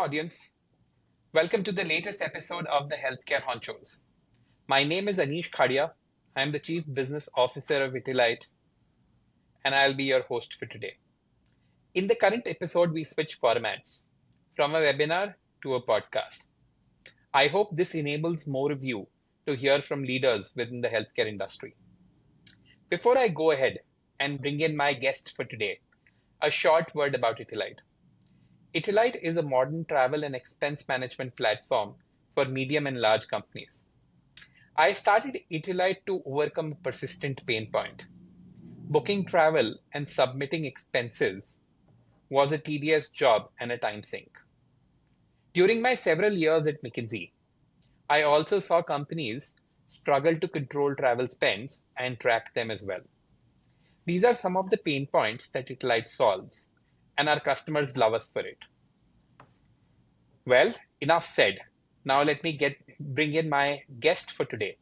audience. Welcome to the latest episode of the Healthcare Honchos. My name is Anish Khadiya. I am the Chief Business Officer of Itilite, and I'll be your host for today. In the current episode, we switch formats from a webinar to a podcast. I hope this enables more of you to hear from leaders within the healthcare industry. Before I go ahead and bring in my guest for today, a short word about Itilite. Itilite is a modern travel and expense management platform for medium and large companies. I started Itilite to overcome a persistent pain point. Booking travel and submitting expenses was a tedious job and a time sink. During my several years at McKinsey, I also saw companies struggle to control travel spends and track them as well. These are some of the pain points that Itilite solves, and our customers love us for it. Well, enough said. Now let me bring in my guest for today.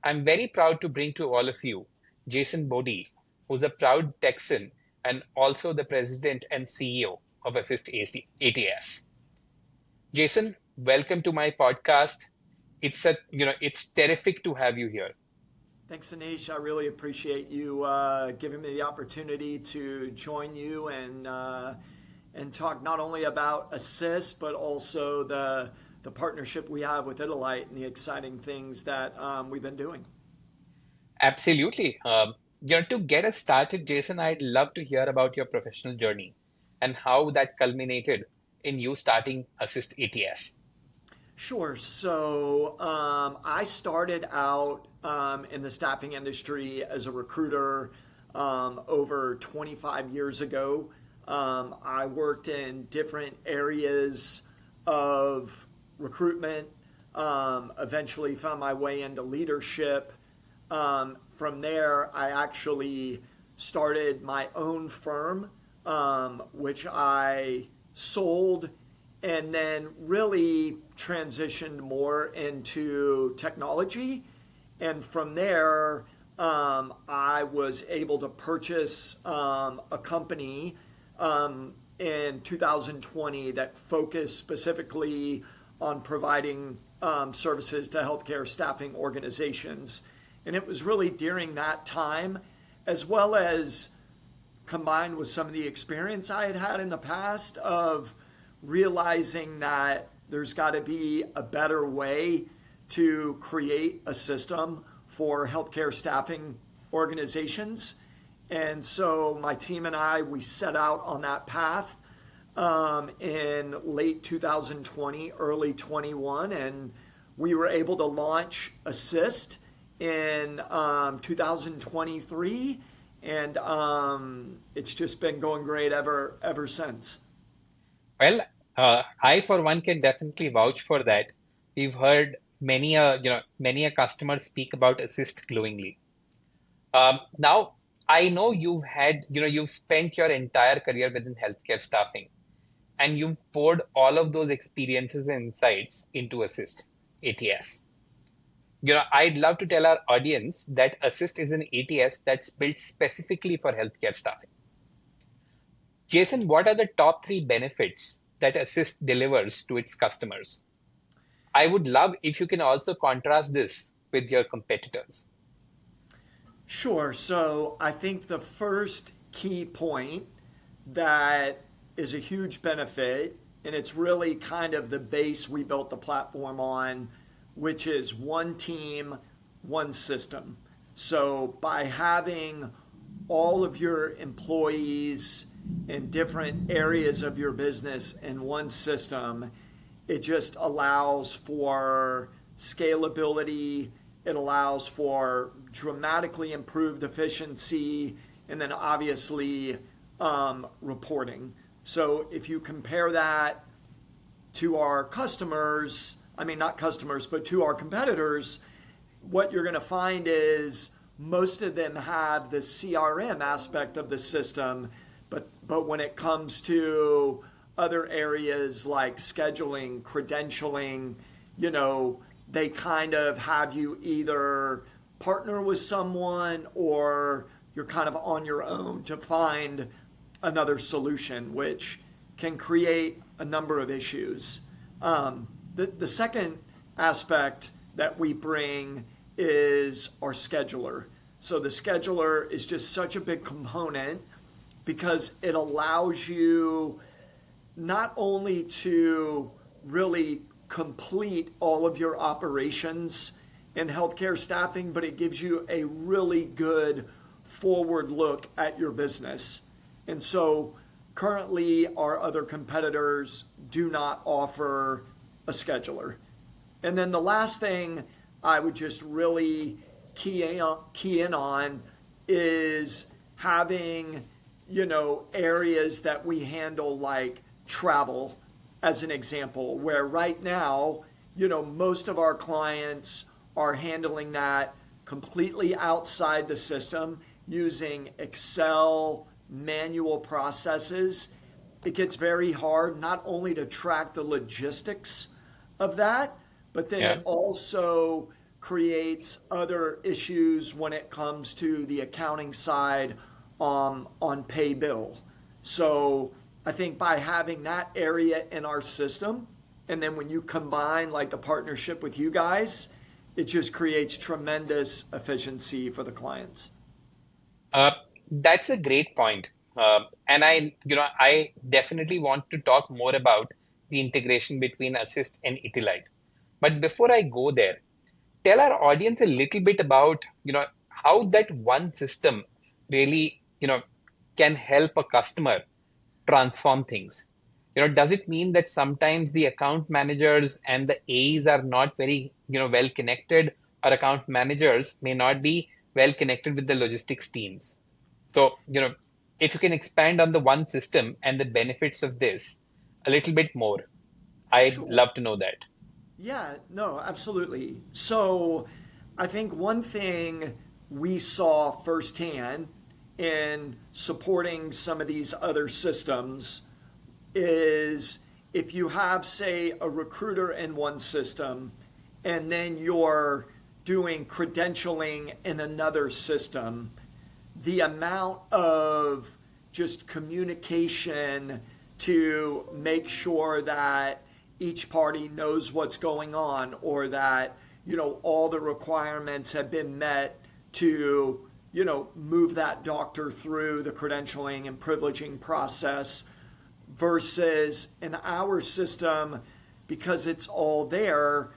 I'm very proud to bring to all of you Jason Bodie, who's a proud Texan and also the president and CEO of Assist-ATS. Jason, welcome to my podcast. It's terrific to have you here. Thanks, Anish. I really appreciate you giving me the opportunity to join you and talk not only about Assist, but also the partnership we have with itilite and the exciting things that we've been doing. Absolutely. To get us started, Jason, I'd love to hear about your professional journey and how that culminated in you starting Assist-ATS. Sure. So I started out in the staffing industry as a recruiter over 25 years ago. I worked in different areas of recruitment, eventually found my way into leadership. From there, I actually started my own firm, which I sold and then really transitioned more into technology. And from there, I was able to purchase a company in 2020 that focused specifically on providing services to healthcare staffing organizations. And it was really during that time, as well as combined with some of the experience I had had in the past of realizing that there's got to be a better way to create a system for healthcare staffing organizations. And so my team and I, we set out on that path in late 2020, early 21, and we were able to launch Assist in 2023, and it's just been going great ever since. Well, I for one can definitely vouch for that. We've heard many a customer speak about Assist glowingly. Now, I know you've spent your entire career within healthcare staffing, and you've poured all of those experiences and insights into Assist-ATS. I'd love to tell our audience that Assist is an ATS that's built specifically for healthcare staffing. Jason, what are the top 3 benefits that Assist delivers to its customers? I would love if you can also contrast this with your competitors. Sure. So I think the first key point that is a huge benefit, and it's really kind of the base we built the platform on, which is one team, one system. So by having all of your employees in different areas of your business in one system, it just allows for scalability. It allows for dramatically improved efficiency, and then obviously reporting. So if you compare that to our customers, not customers, but to our competitors, what you're going to find is most of them have the CRM aspect of the system, but when it comes to other areas like scheduling, credentialing, they kind of have you either partner with someone or you're kind of on your own to find another solution, which can create a number of issues. The second aspect that we bring is our scheduler. So the scheduler is just such a big component because it allows you not only to really complete all of your operations in healthcare staffing, but it gives you a really good forward look at your business. And so currently, our other competitors do not offer a scheduler. And then the last thing I would just really key in on is having, areas that we handle like travel as an example, where right now, most of our clients are handling that completely outside the system using Excel manual processes. It gets very hard not only to track the logistics of that, but then Yeah. it also creates other issues when it comes to the accounting side on pay bill. So I think by having that area in our system, and then when you combine like the partnership with you guys, it just creates tremendous efficiency for the clients. Uh, that's a great point. And I definitely want to talk more about the integration between Assist and Itilite. But before I go there, tell our audience a little bit about, how that one system really, can help a customer transform things. Does it mean that sometimes the account managers and the A's are not very, well connected, or account managers may not be well connected with the logistics teams? So, if you can expand on the one system and the benefits of this a little bit more, I'd Sure. love to know that. Yeah, no, absolutely. So I think one thing we saw firsthand in supporting some of these other systems is if you have, say, a recruiter in one system and then you're doing credentialing in another system, the amount of just communication to make sure that each party knows what's going on, or that all the requirements have been met to move that doctor through the credentialing and privileging process, versus in our system, because it's all there,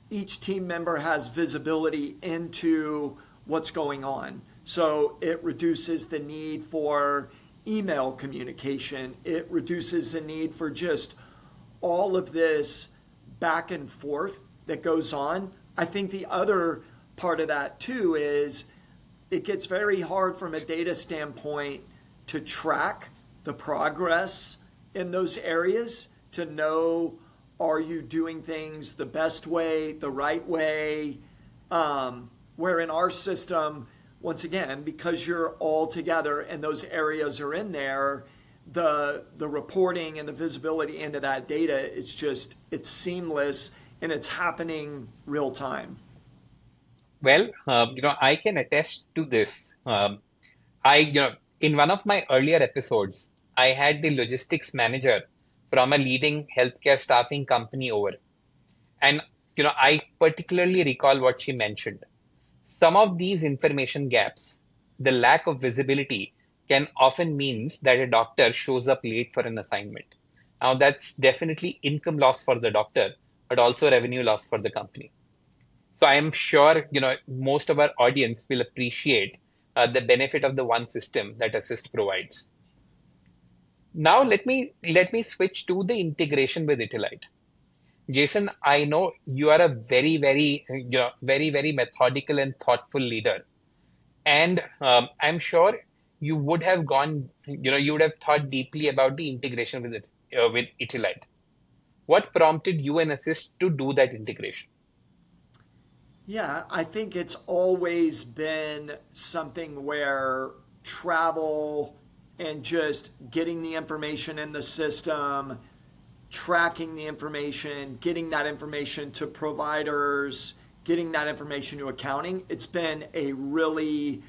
each team member has visibility into what's going on. So it reduces the need for email communication. It reduces the need for just all of this back and forth that goes on. I think the other part of that too is it gets very hard from a data standpoint to track the progress in those areas, to know, are you doing things the best way, the right way? Where in our system, once again, because you're all together and those areas are in there, the reporting and the visibility into that data, it's seamless and it's happening real time. Well, I can attest to this. In one of my earlier episodes, I had the logistics manager from a leading healthcare staffing company over. And, I particularly recall what she mentioned. Some of these information gaps, the lack of visibility, can often means that a doctor shows up late for an assignment. Now, that's definitely income loss for the doctor, but also revenue loss for the company. So I am sure, most of our audience will appreciate the benefit of the one system that Assist provides. Now let me switch to the integration with Itilite. Jason, I know you are a very methodical and thoughtful leader, and I'm sure you would have thought deeply about the integration with Itilite. What prompted you and Assist to do that integration? Yeah, I think it's always been something where travel and just getting the information in the system, tracking the information, getting that information to providers, getting that information to accounting, it's been a really,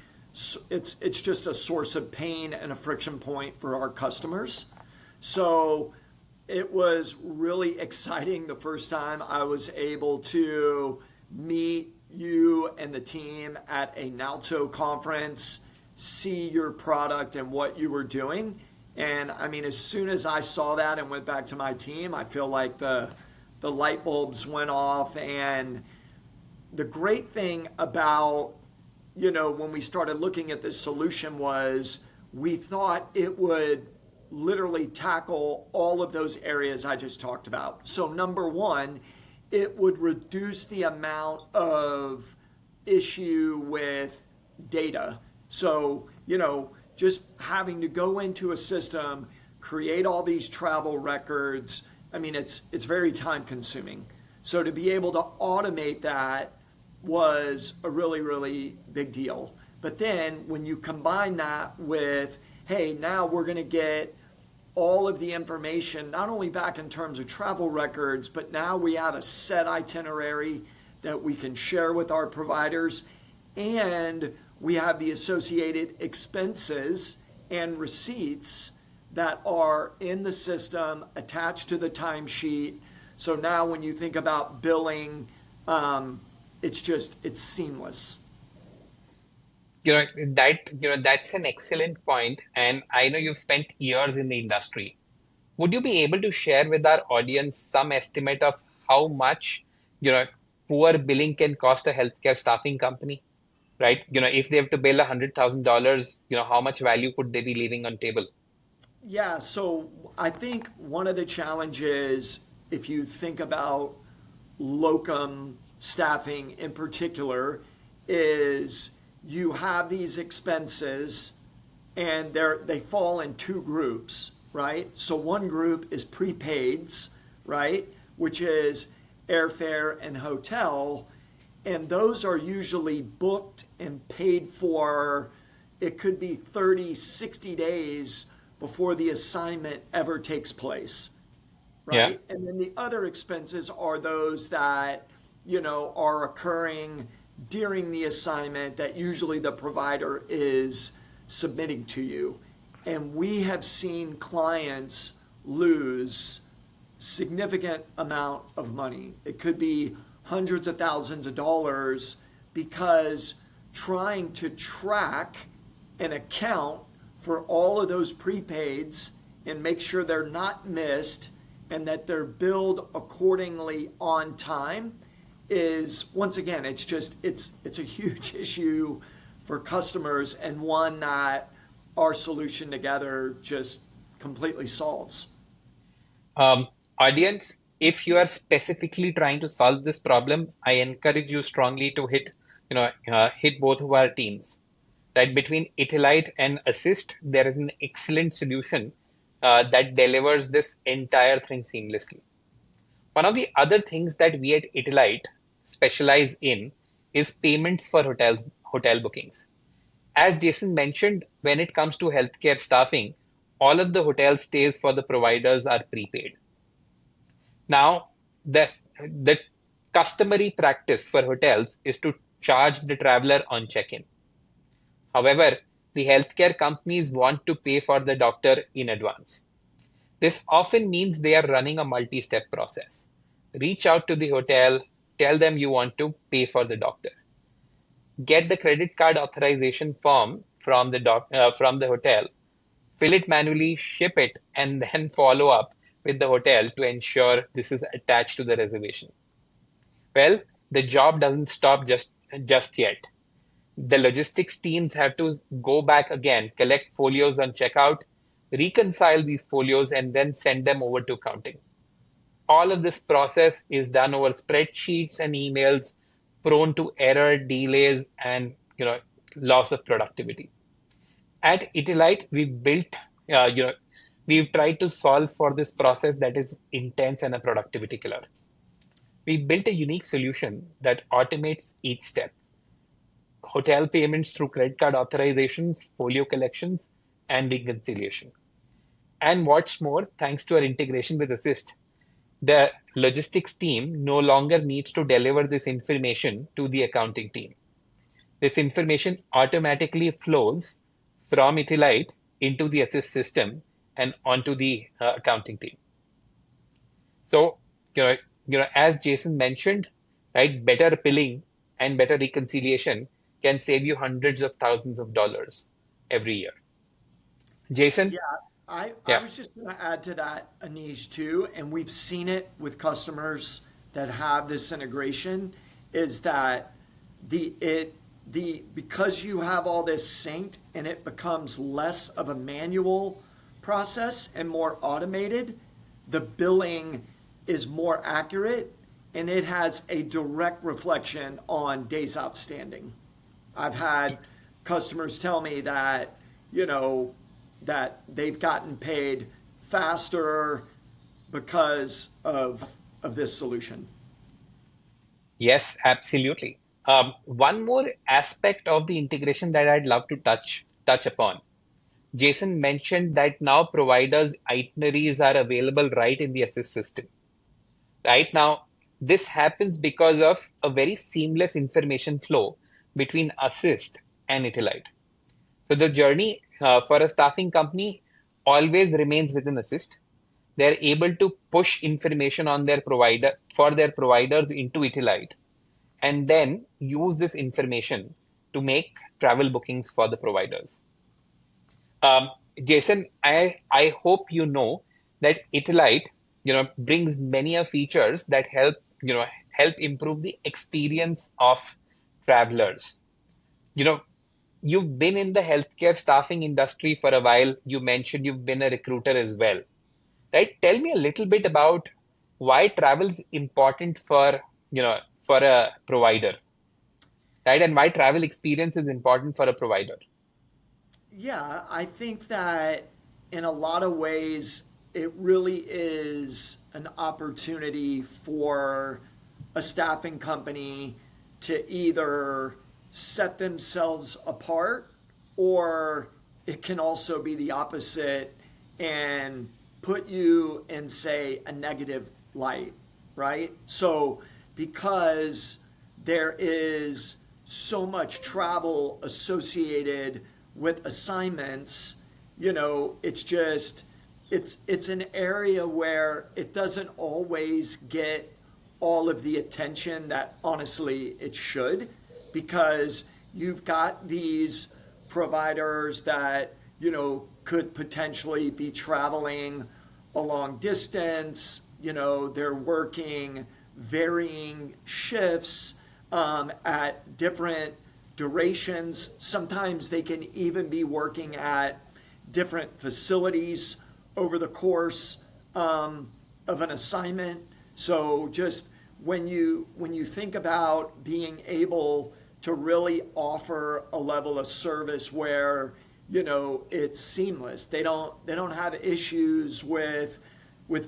it's just a source of pain and a friction point for our customers. So it was really exciting the first time I was able to meet you and the team at a NALTO conference, see your product and what you were doing. And I mean, as soon as I saw that and went back to my team, I feel like the light bulbs went off. And the great thing about, when we started looking at this solution was we thought it would literally tackle all of those areas I just talked about. So, number one, it would reduce the amount of issue with data. So, just having to go into a system, create all these travel records. I mean, it's very time consuming. So to be able to automate that was a really, really big deal. But then when you combine that with, hey, now we're going to get all of the information, not only back in terms of travel records, but now we have a set itinerary that we can share with our providers. And we have the associated expenses and receipts that are in the system attached to the timesheet. So now when you think about billing, it's seamless. That's an excellent point, and I know you've spent years in the industry. Would you be able to share with our audience some estimate of how much, you know, poor billing can cost a healthcare staffing company, right? If they have to bill $100,000, how much value could they be leaving on table? Yeah, so I think one of the challenges, if you think about locum staffing in particular, is you have these expenses and they fall in two groups, right? So one group is prepaids, right, which is airfare and hotel, and those are usually booked and paid for. It could be 30, 60 days before the assignment ever takes place, Yeah. right? And then the other expenses are those that, are occurring during the assignment that usually the provider is submitting to you. And we have seen clients lose significant amount of money. It could be hundreds of thousands of dollars because trying to track and account for all of those prepaids and make sure they're not missed and that they're billed accordingly on time is, once again, it's a huge issue for customers and one that our solution together just completely solves. Um, Audience, if you are specifically trying to solve this problem, I encourage you strongly to hit both of our teams. Right between Itilite and Assist, there is an excellent solution that delivers this entire thing seamlessly. One of the other things that we at Itilite specialize in is payments for hotel bookings. As Jason mentioned, when it comes to healthcare staffing, all of the hotel stays for the providers are prepaid. Now, the customary practice for hotels is to charge the traveler on check-in. However, the healthcare companies want to pay for the doctor in advance. This often means they are running a multi-step process. Reach out to the hotel, tell them you want to pay for the doctor. Get the credit card authorization form from the hotel, fill it manually, ship it, and then follow up with the hotel to ensure this is attached to the reservation. Well, the job doesn't stop just yet. The logistics teams have to go back again, collect folios on checkout, reconcile these folios, and then send them over to accounting. All of this process is done over spreadsheets and emails, prone to error, delays, and loss of productivity. At Itilite, uh, you know, we've tried to solve for this process that is intense and a productivity killer. We built a unique solution that automates each step: hotel payments through credit card authorizations, folio collections, and reconciliation. And what's more, thanks to our integration with Assist, the logistics team no longer needs to deliver this information to the accounting team. This information automatically flows from Itilite into the Assist system, and onto the accounting team. So, you know, as Jason mentioned, right, better billing and better reconciliation can save you hundreds of thousands of dollars every year. Jason, Yeah, I yeah, was just going to add to that, Anish, too, and we've seen it with customers that have this integration, is that the because you have all this synced and it becomes less of a manual process and more automated, the billing is more accurate and it has a direct reflection on days outstanding. I've had customers tell me that, you know, that they've gotten paid faster because of this solution. yes, absolutely. One more aspect of the integration that I'd love to touch upon. Jason mentioned that now providers' itineraries are available right in the Assist system. Right now, this happens because of a very seamless information flow between Assist and itilite. So the journey for a staffing company always remains within Assist. They're able to push information on their provider for their providers into itilite and then use this information to make travel bookings for the providers. Um, Jason, I hope you know that itilite, brings many features that help improve the experience of travelers. You know, you've been in the healthcare staffing industry for a while. You mentioned you've been a recruiter as well, right? Tell me a little bit about why travel is important for a provider, right? And why travel experience is important for a provider. Yeah, I think that in a lot of ways, it really is an opportunity for a staffing company to either set themselves apart, or it can also be the opposite and put you in, say, a negative light, right? So, because there is so much travel associated with assignments, it's just it's an area where it doesn't always get all of the attention that honestly it should, because you've got these providers that could potentially be traveling a long distance. They're working varying shifts at different durations. Sometimes they can even be working at different facilities over the course of an assignment. So just when you think about being able to really offer a level of service where it's seamless, they don't have issues with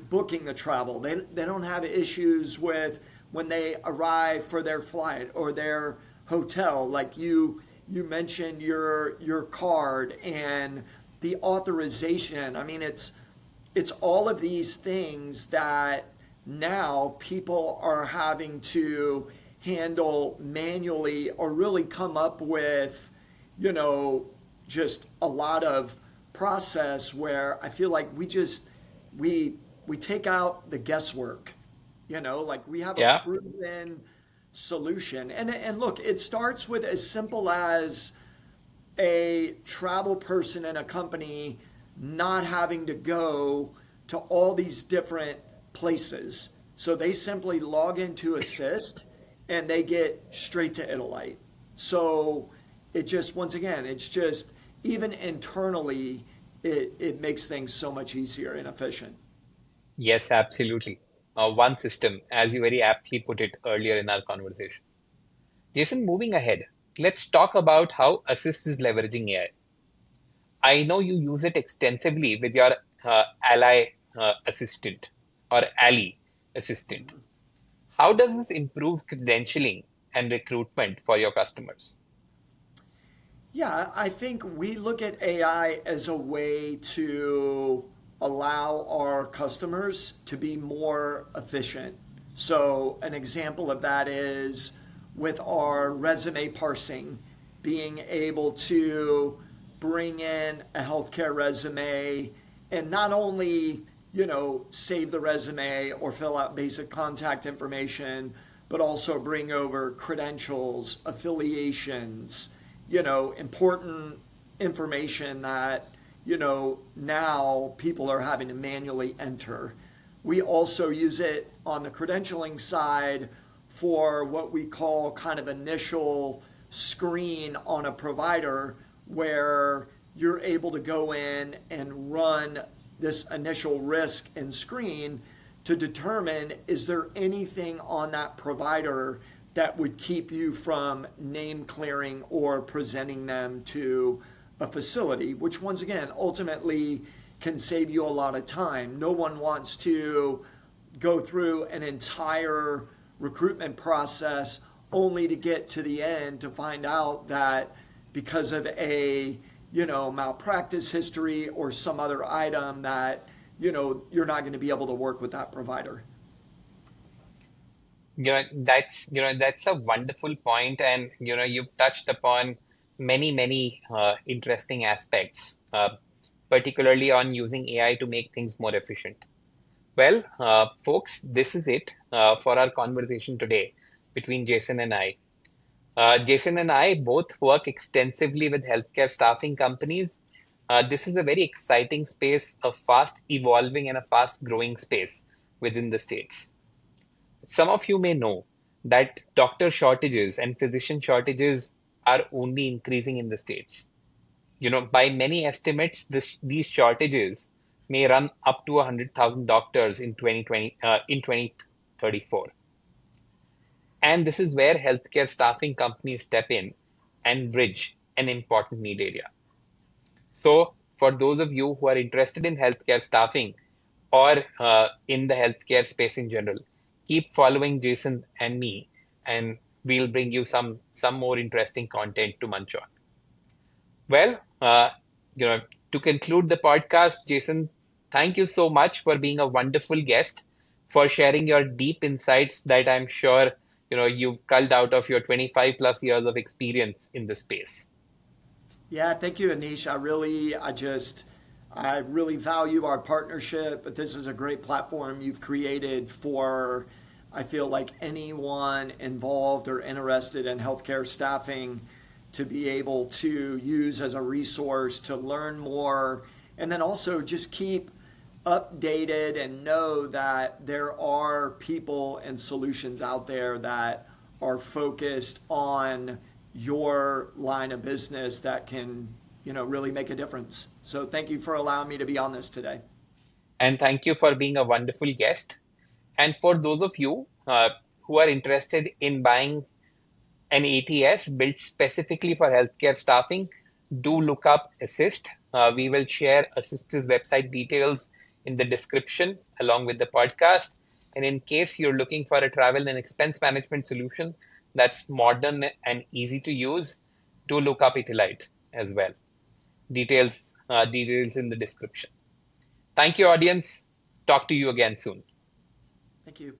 booking the travel. They don't have issues with when they arrive for their flight or their hotel. Like you mentioned your card and the authorization. I mean, it's all of these things that now people are having to handle manually, or really come up with, you know, just a lot of process where I feel like we take out the guesswork. Like we have a Yeah. proven solution. And look, it starts with as simple as a travel person in a company not having to go to all these different places. So they simply log into Assist and they get straight to itilite. So it just, once again, it's just, even internally, it makes things so much easier and efficient. Yes, absolutely. One system, as you very aptly put it earlier in our conversation. Jason, moving ahead, let's talk about how Assist is leveraging AI. I know you use it extensively with your Ally assistant or Ally assistant. How does this improve credentialing and recruitment for your customers? Yeah, I think we look at AI as a way to allow our customers to be more efficient. So, an example of that is with our resume parsing, being able to bring in a healthcare resume and not only, save the resume or fill out basic contact information, but also bring over credentials, affiliations, important information that, now people are having to manually enter. We also use it on the credentialing side for what we call kind of initial screen on a provider, where you're able to go in and run this initial risk and screen to determine, is there anything on that provider that would keep you from name clearing or presenting them to a facility, which once again ultimately can save you a lot of time. No one wants to go through an entire recruitment process only to get to the end to find out that because of a malpractice history or some other item that you're not going to be able to work with that provider. That's a wonderful point, and you've touched upon many interesting aspects, particularly on using AI to make things more efficient. Well, folks, this is it for our conversation today between Jason and I. Jason and I both work extensively with healthcare staffing companies. This is a very exciting space, a fast evolving and a fast growing space within the states. Some of you may know that doctor shortages and physician shortages are only increasing in the states. By many estimates, these shortages may run up to 100,000 doctors in 2034. And this is where healthcare staffing companies step in and bridge an important need area. So, for those of you who are interested in healthcare staffing or in the healthcare space in general, keep following Jason and me, and we'll bring you some more interesting content to munch on. Well, to conclude the podcast, Jason, thank you so much for being a wonderful guest, for sharing your deep insights that I'm sure you've culled out of your 25 plus years of experience in the space. Yeah, thank you, Anish. I really value our partnership, but this is a great platform you've created for, I feel like, anyone involved or interested in healthcare staffing to be able to use as a resource to learn more, and then also just keep updated and know that there are people and solutions out there that are focused on your line of business that can, really make a difference. So thank you for allowing me to be on this today. And thank you for being a wonderful guest. And for those of you who are interested in buying an ATS built specifically for healthcare staffing, do look up Assist. We will share Assist's website details in the description along with the podcast. And in case you're looking for a travel and expense management solution that's modern and easy to use, do look up Itilite as well. Details in the description. Thank you, audience. Talk to you again soon. Thank you.